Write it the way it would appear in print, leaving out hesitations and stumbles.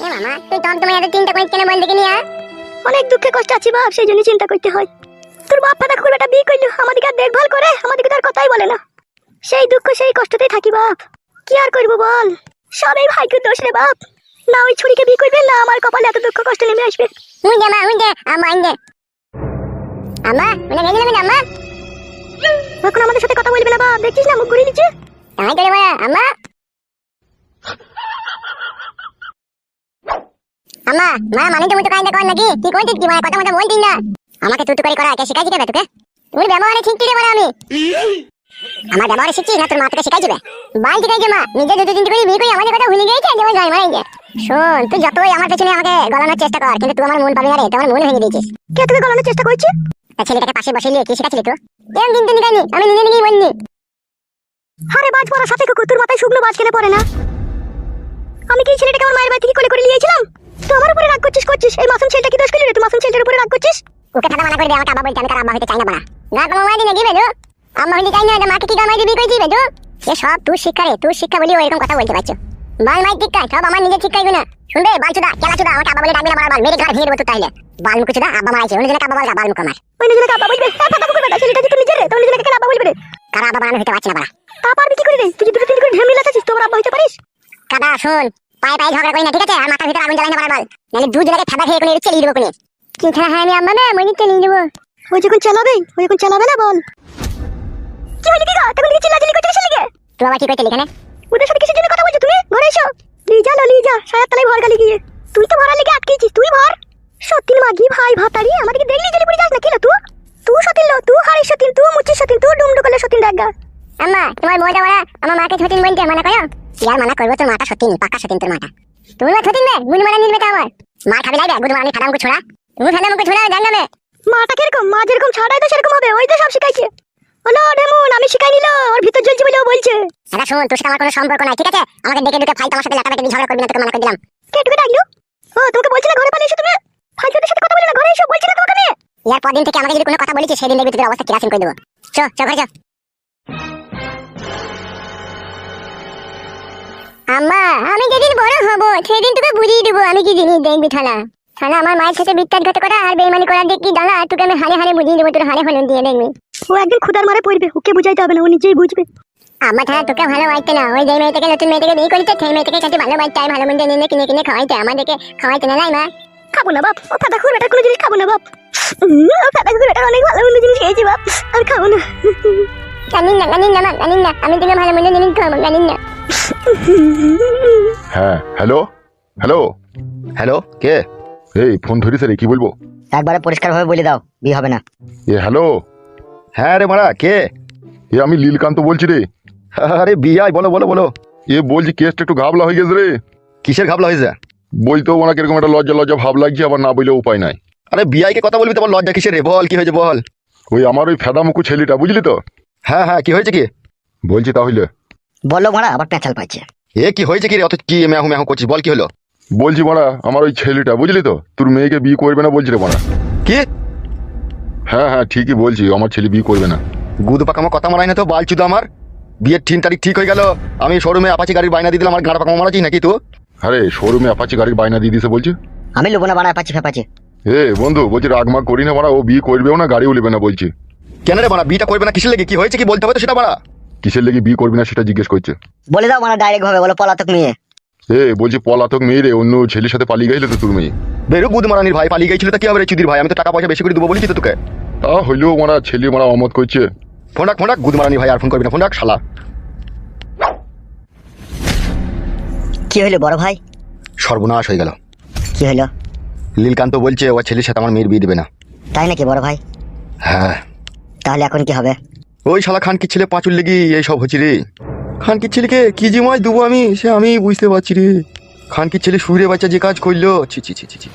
মামা তুই তো তোমার এত চিন্তা করিস কেন বল দেখে নিয়া? অনেক দুঃখে কষ্ট আছি বাপ, সেই জন্য চিন্তা করতে হয়। তোর বাপ ফাদা করে বেটা বিয়ে করলো, আমাদেরকে আর দেখভাল করে, আমাদেরকে তার কথাই বলে না। সেই দুঃখ সেই কষ্টতেই থাকি বাপ। কি আর করবো বল, সবই ভাইকে দোষ রে বাপ। না ওই ছুরিকে বিয়ে করবে, না আমার কপালে এত দুঃখ কষ্ট নেমে আসবে। মুই মা মুই আমা ইন্দে আমা মানে গেলি না আমা। এখন আমাদের সাথে কথা বলবে না বাপ, দেখছিস না মুখ ঘুরিয়ে নিচ্ছে। তাই তোরে বড় আমা আমা মা মানে তুমি তো কাইন্দা কর নাকি? কি কইছিস কি মানে কথা মতো বলতিস না? আমাকে তুই করে করা কে শিখাইছি কে তোকে? তুমি ব্যবহারে ঠিক করে বড় আমি আমার ব্যবহারে শিখছিস না তোর মা তোকে শিখাইছে? বাল শিখাইছে মা, নিজে দুটো তিনটে করে বিয়ে করে আমাদের কথা ভুলে গেছে যেমন যাই মারাইছে। শোন তুই যতই আমার পেছনে আমাকে গলানোর চেষ্টা কর, কিন্তু তুই আমার মন পাবি না রে, তুই আমার মন ভেঙে দিয়েছিস। কে তোকে গলানোর চেষ্টা করছে? তা ছেলেটাকে পাশে বসে নিয়ে কি শিখাচ্ছিলি তুই? এরকম কিন্তু নিকানি আমি নিজে নিজেই বলনি। আরে বাজ পড়া সাথে কুকুর, তোর মাথায় শুকনো বাজ কেনে পড়ে না? আমি কি ছেলেটাকে আমার মায়ের বাড়ি থেকে কোলে করে নিয়েছিলাম? তুই আমার উপরে রাগ করছিস? এই মাসুম ছেলেটা কি দোষ করলি রে? তুই মাসুম ছেলেটার উপরে রাগ করছিস? ওকে থাকা মানা করে দে, আমাকে আব্বা বলতে আমি তার আব্বা হইতে চাই না বাড়া। না তোমার মা দিনে দিবে তো আম্মা হইতে চাই না, মাকে কি গামাই দিবি কই দিবে তো? এ সব তুই শিক্ষা রে, তুই শিক্ষা বলি এরকম কথা বলতে পারছো। বাল মাই ঠিক কাজ সব আমার নিজের ঠিক কাজগুলো শুনবে। বালচুদা কেলাচুদা আমাকে আব্বা বলে ডাকবি না বারবার, মেরে ঘর ভেঙে দেবো তো তাইলে। বাল মুকুচুদা আব্বা মারাইছে, অন্য জনকে আব্বা বলগা বাল মুখ আমার। ওই নিজেকে আব্বা বলবে? ফাদা কুকুর বেটা, ছেলেটা যে তুই নিজের রে, তোর নিজেকে কেন আব্বা বলবে রে? কারা আব্বা বানানো হইতে পারছে না বাড়া। তা পারবি কি করে রে? তুই দুটো তিনটে করে ঢেমনি লাগাচ্ছিস, তোর আব্বা হইতে পারিস? কাদা শোন, পায়ে পায়ে ঝগড়া করি না ঠিক আছে? আর মাথার ভিতরে আগুন জ্বালাই না বারবার, নাহলে দুজনকে ঠাডা খেয়ে কোনে চেলিয়ে দেবো কোনে। কি খেলা হয় আমি আম্মা না মনে চেলিয়ে দেবো। ওই যখন চালাবে না বল। কি হইলো কি গা? তখন দিকে চিল্লাচিল্লি করছিস লিগে? তুই আবার কি করছিলি এখানে? ওদের সাথে কিসের জন্য কথা বলছো তুমি? ঘরে এসো। লিজা সায়ার তলায় ভর গালি গিয়ে। তুই তো ভরার লেগে আটকেছিস, তুই ভর। সতীন মাগি ভাই ভাতারি আমাদেরকে দেখলি জ্বলে পড়ে যাস না কিলো তুই? তুই সতীন লো, তুই হাড়ির সতীন, তুই মুচির সতীন, তুই ডুমডুকলে সতীন দেখা। আম্মা তোমার বউটা বড়া আমার মাকে সতীন বলতে মানা করো? ইয়ার মানা করবো, তোর মাটা সতীন পাকা সতীন তোর মাটা। তুই না সতীন বে গুণ মারা নিলবে তো আমার মার খাবি লাইবে গুণ মারানি ফাদামকে ছোড়া। তুমি ফাদামকে ছোড়া জানবে মাটা কিরকম, মা যেরকম ছাড়াই তো সেরকম হবে, ওই তো সব শিখাইছে। হলো ডেমন আমি শিখাই নিল, ওর ভিতর জ্বলছে বলে ও বলছে। দাদা শোন তোর সাথে আমার কোনো সম্পর্ক নাই ঠিক আছে? আমাকে ডেকে ডেকে ফাইট আমার সাথে লাটাপাটি ঝগড়া করবি না, তোকে মানা করে দিলাম। কে তোকে ডাকলো? ও তোকে বলছি না ঘরে পালিয়ে এসো তুমি? ফাইটারদের সাথে কথা বলি না, ঘরে এসো বলছি না তোমাকে আমি? ইয়ার পর দিন থেকে আমাকে যদি কোনো কথা বলিস সেদিন দেখবি তোর অবস্থা কিরাসিন করে দেবো। চ চ ঘরে চ। আম্মা আমি যেদিন বড় হব সেদিন তোকে বুঝিয়ে দেবো আমি কি জিনিস দেখবি থালা। থালা আমার মায়ের সাথে বিত্তাঘাত করা আর বেইমানি করা দেখি জ্বালা, তোকে আমি হারে হারে বুঝিয়ে দেবো, তোর হারে হলুন দিয়ে দেখবি। ও একদিন খুদার মারে পড়বে, ওকে বুঝাইতে হবে না, ও নিজেই বুঝবে। আমার থালা তোকে ভালো বাড়তে না, ওই যে মেয়েটাকে নতুন মেয়েটাকে বিয়ে করিতে সেই মেয়েটাকে সাথে ভালো বাড়তে ভালো মন্দ নিয়ে কিনে কিনে খাওয়াইতে, আমাদেরকে খাওয়াইতে না নাই মা? খাবো না বাপ, ও ফাটা খুব বেটার কোনো জিনিস খাবো না বাপ। ও ফাটা খুব বেটার অনেক ভালো মন্দ জিনিস খেয়েছি বাপ, আমি খাবো না। জানিন না মা জানিন না, আমি তোকে ভালো মন্দ জিনিস খাবো জানিন না। হ্যাঁ হ্যালো হ্যালো হ্যালো, কে? এই ফোন ধরিস রে, কি বলবো? একবারে পরিষ্কারভাবে বলে দাও, বিয়ে হবে না। হ্যালো। হ্যাঁ রে মারা, কে? আমি লীলকান্ত বলছি রে। আরে বিয়াই, বলো বলো বলো। বলছি কেসটা একটু ঘাবলা হয়ে গেছে রে। কিসের ঘাবলা হয়েছে? বলতেও না কিরকম একটা লজ্জা লজ্জা ভাব লাগছে, আবার না বললে উপায় নাই। আরে বিয়াইকে কথা বলবি, তোমার লজ্জা কিসের রে? বল কি হয়েছে বল। আমার ওই ফেদামুকু ছেলেটা বুঝলি তো? হ্যাঁ কি হয়েছে কি? বলছি তাহলে বললো মারা, আবার পেঁচাল পাইছে। কি হয়েছে কি রে? অত কি মেহু মেহু করছিস, বল কি হলো? বলছি মারা আমার ওই ছেলেটা বুঝলি তো তোর মেয়েকে বিয়ে করবে না বলছি রে মারা। কি? হ্যাঁ ঠিকই বলছি, আমার ছেলে বিয়ে করবে না। গুদু পাকামো কথা মারাই না তো, বালচুদা আমার বিয়ের 3 তারিখ ঠিক হয়ে গেল, আমি শোরুমে আপাচি গাড়ির বাইনা দিয়ে দিলাম, আমার গাড়া পাকামো মারাচ্ছিস নাকি তুই? আরে শোরুমে অ্যাপাচি গাড়ির বাইনা দিয়ে দিছে বলছে। আমি লোবো না বানা আপাচি ফেপাচি। বন্ধু বলছি রাগমাগ করি না মারা, ও বিয়ে করবেও না গাড়িও নেবে না বলছি। কেন রে বানা বিয়েটা করবে না কিসের লেগে? কি হয়েছে কি বলতে হবে তো সেটা বানা। কিসের লেগে বিয়ে করবি না সেটা জিজ্ঞেস করছে। বলে দাও মানে ডাইরেক্ট ভাবে বলো, পলাতক মেয়ে। বলছি পলাতক মেয়ে রে, অন্য ছেলের সাথে পালিয়ে গেছিল তো তোর মেয়ে। বেরো গুদ মারানির ভাই পালিয়ে গেছিল, তা কি হবে রে চুদির ভাই? আমি তো টাকা পয়সা বেশি করে দেবো বলেছি তো তোকে। তা হইলেও মারা ছেলে মারা অমত করছে। ফোন রাখ গুদ মারানি ভাই, আর ফোন করবি না, ফোন রাখ শালা। কি হইলো বড় ভাই? সর্বনাশ হয়ে গেল। কি হইলো? লীলকান্ত বলছে ও ছেলের সাথে আমার মেয়ের বিয়ে দেবে না। তাই নাকি বড় ভাই? হ্যাঁ। তাহলে এখন কি হবে? ওই শালা খানকির ছেলে পাঁচুর লেগে এইসব হচ্ছে রে। খানকির ছেলেকে কি যে মাছ দেবো আমি, সে আমি বুঝতে পারছি রে। খানকির ছেলে শুয়ে বাচ্চা যে কাজ করলো, ছি ছি ছি ছি ছি।